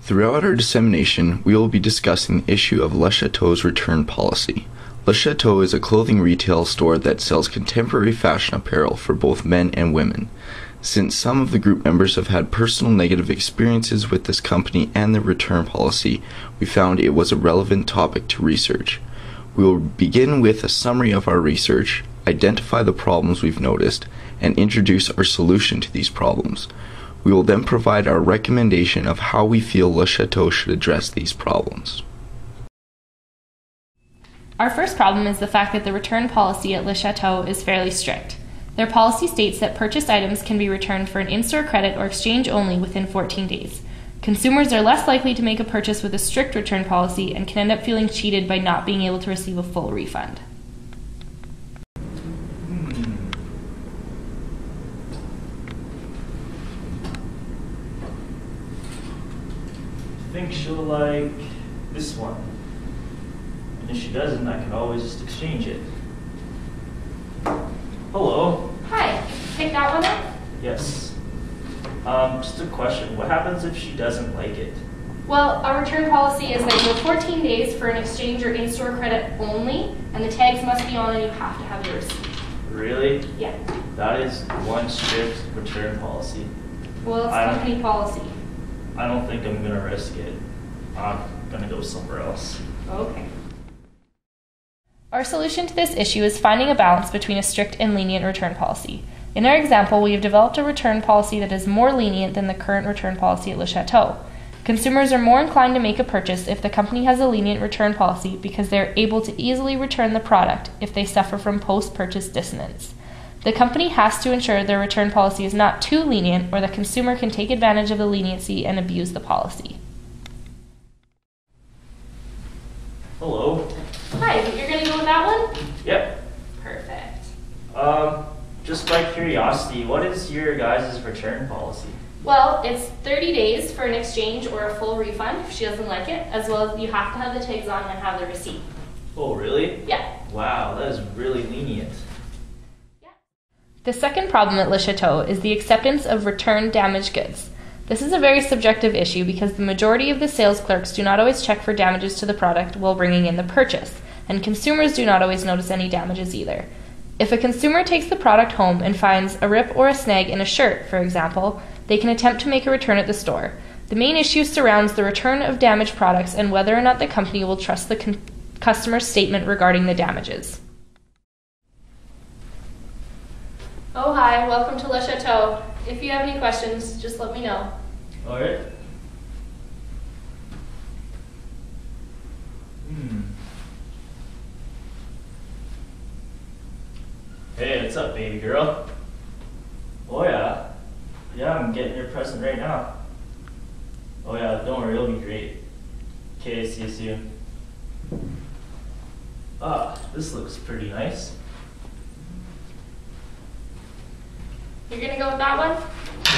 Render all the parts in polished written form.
Throughout our dissemination, we will be discussing the issue of Le Chateau's return policy. Le Chateau is a clothing retail store that sells contemporary fashion apparel for both men and women. Since some of the group members have had personal negative experiences with this company and their return policy, we found it was a relevant topic to research. We will begin with a summary of our research, identify the problems we've noticed, and introduce our solution to these problems. We will then provide our recommendation of how we feel Le Chateau should address these problems. Our first problem is the fact that the return policy at Le Chateau is fairly strict. Their policy states that purchased items can be returned for an in-store credit or exchange only within 14 days. Consumers are less likely to make a purchase with a strict return policy and can end up feeling cheated by not being able to receive a full refund. I think she'll like this one. And if she doesn't, I can always just exchange it. Hello. Hi, pick that one up? Yes. Just a question. What happens if she doesn't like it? Well, our return policy is that you have 14 days for an exchange or in-store credit only, and the tags must be on and you have to have your receipt. Really? Yeah. That is one strict return policy. Well, it's company policy. I don't think I'm going to risk it. I'm going to go somewhere else. Okay. Our solution to this issue is finding a balance between a strict and lenient return policy. In our example, we have developed a return policy that is more lenient than the current return policy at Le Chateau. Consumers are more inclined to make a purchase if the company has a lenient return policy because they are able to easily return the product if they suffer from post-purchase dissonance. The company has to ensure their return policy is not too lenient or the consumer can take advantage of the leniency and abuse the policy. Hello. Hi, you're going to go with that one? Yep. Perfect. Just by curiosity, what is your guys' return policy? Well, it's 30 days for an exchange or a full refund if she doesn't like it, as well as you have to have the tags on and have the receipt. Oh, really? Yeah. Wow, that is really lenient. Yeah. The second problem at Le Chateau is the acceptance of returned damaged goods. This is a very subjective issue because the majority of the sales clerks do not always check for damages to the product while bringing in the purchase, and consumers do not always notice any damages either. If a consumer takes the product home and finds a rip or a snag in a shirt, for example, they can attempt to make a return at the store. The main issue surrounds the return of damaged products and whether or not the company will trust the customer's statement regarding the damages. Oh, hi, welcome to Le Chateau. If you have any questions, just let me know. All right. Hey, what's up, baby girl? Oh, yeah. Yeah, I'm getting your present right now. Oh, yeah, don't worry, it'll be great. Okay, see you soon. Ah, this looks pretty nice. You're gonna go with that one?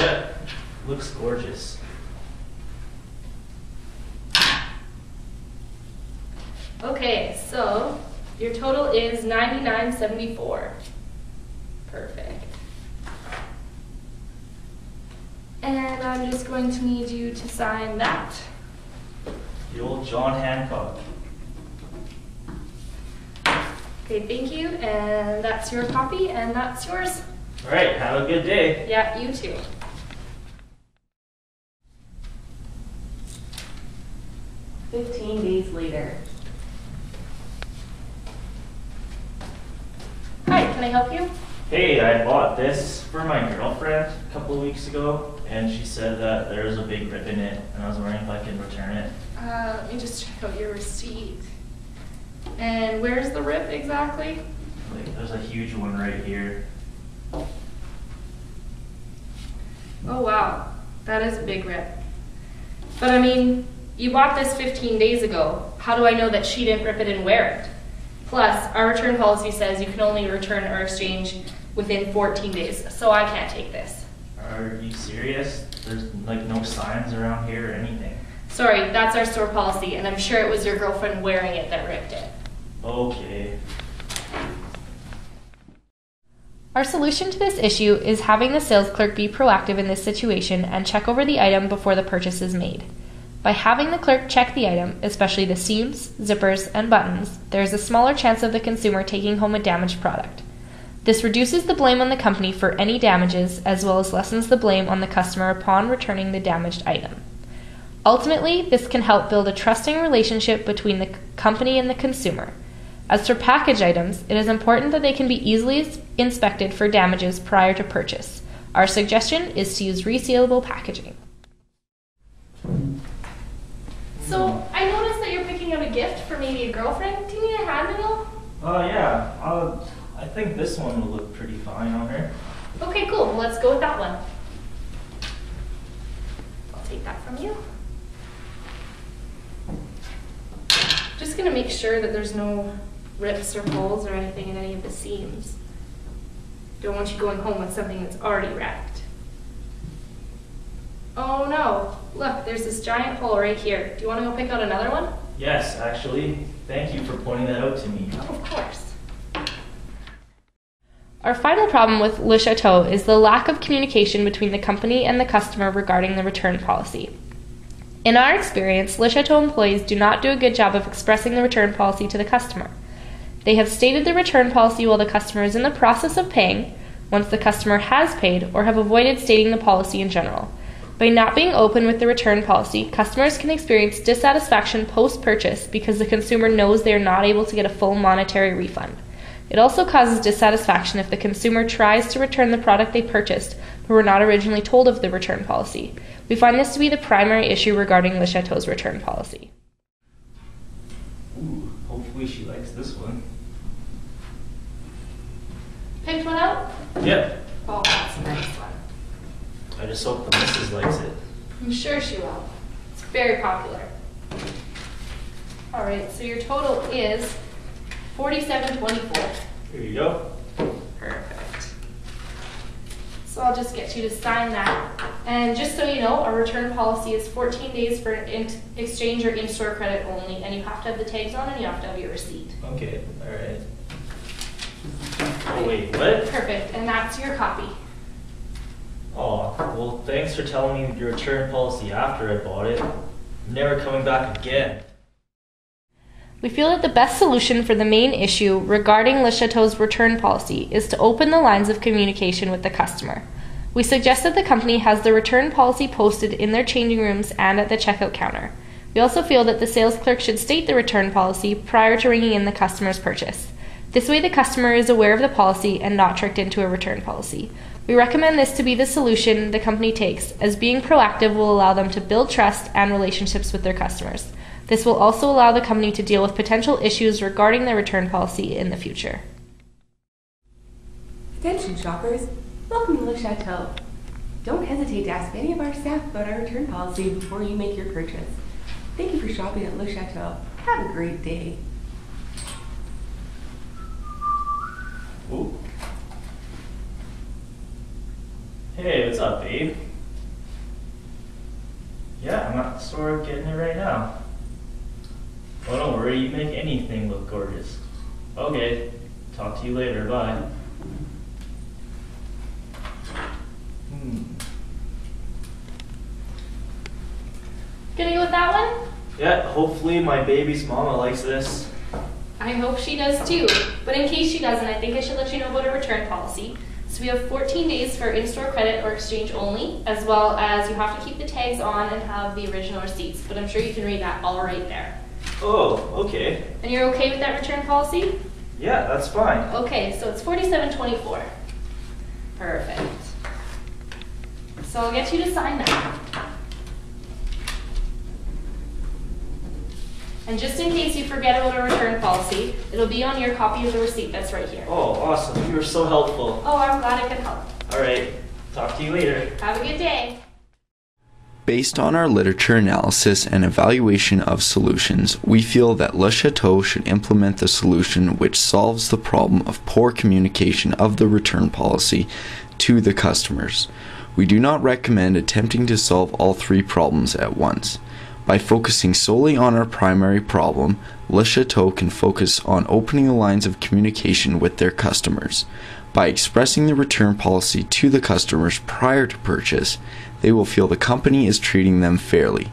Yeah, looks gorgeous. Okay, so your total is $99.74. Perfect. And I'm just going to need you to sign that. The old John Hancock. Okay, thank you, and that's your copy, and that's yours. All right, have a good day. Yeah, you too. "15 days later. Hi, can I help you? Hey, I bought this for my girlfriend a couple of weeks ago, and she said that there was a big rip in it, and I was wondering if I could return it. Let me just check out your receipt. And where's the rip exactly? Like, there's a huge one right here. Oh wow, that is a big rip. But I mean, you bought this 15 days ago. How do I know that she didn't rip it and wear it? Plus, our return policy says you can only return or exchange within 14 days, so I can't take this. Are you serious? There's like no signs around here or anything. Sorry, that's our store policy, and I'm sure it was your girlfriend wearing it that ripped it. Okay. Our solution to this issue is having the sales clerk be proactive in this situation and check over the item before the purchase is made. By having the clerk check the item, especially the seams, zippers, and buttons, there is a smaller chance of the consumer taking home a damaged product. This reduces the blame on the company for any damages, as well as lessens the blame on the customer upon returning the damaged item. Ultimately, this can help build a trusting relationship between the company and the consumer. As for package items, it is important that they can be easily inspected for damages prior to purchase. Our suggestion is to use resealable packaging. So, I noticed that you're picking out a gift for maybe a girlfriend. Do you need a hand at all? Yeah. I think this one will look pretty fine on her. Okay, cool. Well, let's go with that one. I'll take that from you. Just gonna make sure that there's no rips or holes or anything in any of the seams. Don't want you going home with something that's already wrecked. Oh no, look, there's this giant hole right here. Do you want to go pick out another one? Yes, actually. Thank you for pointing that out to me. Oh, of course. Our final problem with Le Chateau is the lack of communication between the company and the customer regarding the return policy. In our experience, Le Chateau employees do not do a good job of expressing the return policy to the customer. They have stated the return policy while the customer is in the process of paying, once the customer has paid, or have avoided stating the policy in general. By not being open with the return policy, customers can experience dissatisfaction post-purchase because the consumer knows they are not able to get a full monetary refund. It also causes dissatisfaction if the consumer tries to return the product they purchased but were not originally told of the return policy. We find this to be the primary issue regarding Le Chateau's return policy. Ooh, hopefully she likes this one. Picked one out? Yep. Oh, that's a nice one. I just hope the missus likes it. I'm sure she will. It's very popular. Alright, so your total is $47.24. Here you go. Perfect. So I'll just get you to sign that. And just so you know, our return policy is 14 days for exchange or in-store credit only, and you have to have the tags on and you have to have your receipt. Okay, alright. Oh wait, what? Perfect, and that's your copy. Oh, well thanks for telling me your return policy after I bought it. I'm never coming back again. We feel that the best solution for the main issue regarding Le Chateau's return policy is to open the lines of communication with the customer. We suggest that the company has the return policy posted in their changing rooms and at the checkout counter. We also feel that the sales clerk should state the return policy prior to ringing in the customer's purchase. This way the customer is aware of the policy and not tricked into a return policy. We recommend this to be the solution the company takes, as being proactive will allow them to build trust and relationships with their customers. This will also allow the company to deal with potential issues regarding their return policy in the future. Attention shoppers, welcome to Le Chateau. Don't hesitate to ask any of our staff about our return policy before you make your purchase. Thank you for shopping at Le Chateau. Have a great day. Ooh. Hey, what's up, babe? Yeah, I'm at the store getting it right now. Oh, don't worry, you make anything look gorgeous. Okay, talk to you later, bye. Gonna go with that one? Yeah, hopefully my baby's mama likes this. I hope she does too. But in case she doesn't, I think I should let you know about a return policy. So we have 14 days for in-store credit or exchange only, as well as you have to keep the tags on and have the original receipts. But I'm sure you can read that all right there. Oh, okay. And you're okay with that return policy? Yeah, that's fine. Okay, so it's $47.24. Perfect. So I'll get you to sign that. And just in case you forget about a return policy, it'll be on your copy of the receipt that's right here. Oh, awesome. You were so helpful. Oh, I'm glad I could help. All right. Talk to you later. Have a good day. Based on our literature analysis and evaluation of solutions, we feel that Le Chateau should implement the solution which solves the problem of poor communication of the return policy to the customers. We do not recommend attempting to solve all three problems at once. By focusing solely on our primary problem, Le Chateau can focus on opening the lines of communication with their customers. By expressing the return policy to the customers prior to purchase, they will feel the company is treating them fairly.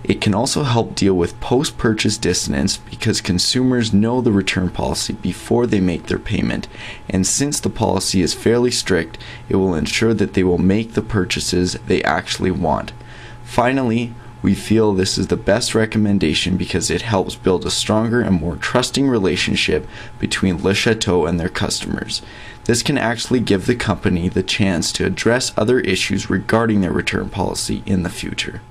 It can also help deal with post-purchase dissonance because consumers know the return policy before they make their payment, and since the policy is fairly strict, it will ensure that they will make the purchases they actually want. Finally, we feel this is the best recommendation because it helps build a stronger and more trusting relationship between Le Chateau and their customers. This can actually give the company the chance to address other issues regarding their return policy in the future.